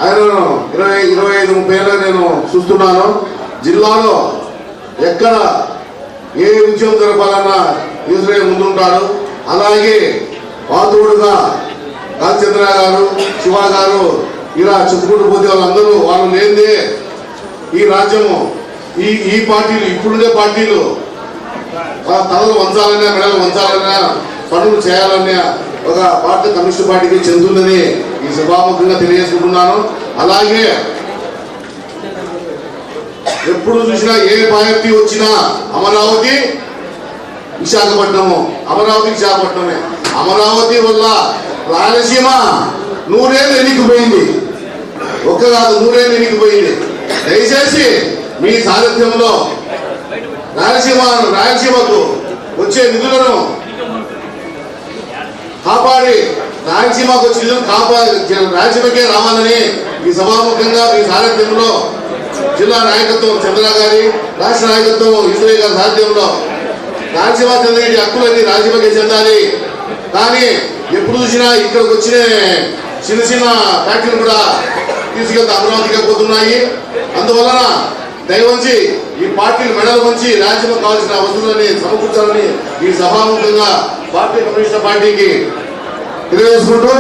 ఆయనను 25-30 ఏళ్ళ నేను చూస్తున్నాను. జిల్లాలో ఎక్కడ ఏ ఉద్యమం జరపాలన్నా ఈశ్వరయ్య ముందుంటాడు. అలాగే పాతోడుగా రాజచంద్ర గారు, శివ గారు ఇలా చెప్పుకుంటూ పోతే వాళ్ళందరూ వాళ్ళు లేదే ఈ రాజ్యము ఈ పార్టీలు ఇప్పుడుండే పార్టీలు తలలు వంచాలన్నా మెడలు వంచాలన్నా పనులు చేయాలన్నా ఒక భారత కమ్యూనిస్ట్ పార్టీకి చెందుతుందని ఈ సభాముఖంగా తెలియజేసుకుంటున్నాను. అలాగే ఎప్పుడు చూసినా ఏ పార్టీ వచ్చినా అమరావతి విశాఖపట్నము, అమరావతి విశాఖపట్నమే. అమరావతి వల్ల రాయలసీమ 100 ఏళ్ళు ఎన్నికపోయింది, ఒక్క కాదు 100 ఏళ్ళు ఎన్నికపోయింది. దయచేసి మీ సారథ్యంలో రాయలసీమకు వచ్చే నిధులను కాపాడి రాయలసీమకు వచ్చే నిధులను కాపాడి రాయలసీమకే రావాలని ఈ సభాముఖంగా మీ సారథ్యంలో జిల్లా నాయకత్వం చంద్ర గారి, రాష్ట్ర నాయకత్వం ఈశ్వరయ్య గారి సారథ్యంలో రాయలసీమ చెందిన హక్కులన్నీ రాయలసీమకే చెందాలి. కానీ ఎప్పుడు చూసినా ఇక్కడికి వచ్చిన చిన్న చిన్న ఫ్యాక్టరీలు కూడా తీసుకెళ్తే అమరావతిగా పోతున్నాయి. అందువలన దయవంచి ఈ పార్టీలు మెడలు వంచి రాజ్యసభకు కావాల్సిన వసతులని సమకూర్చాలని ఈ సభాముఖంగా భారతీయ కమ్యూనిస్ట్ పార్టీకి తెలియజేసుకుంటూ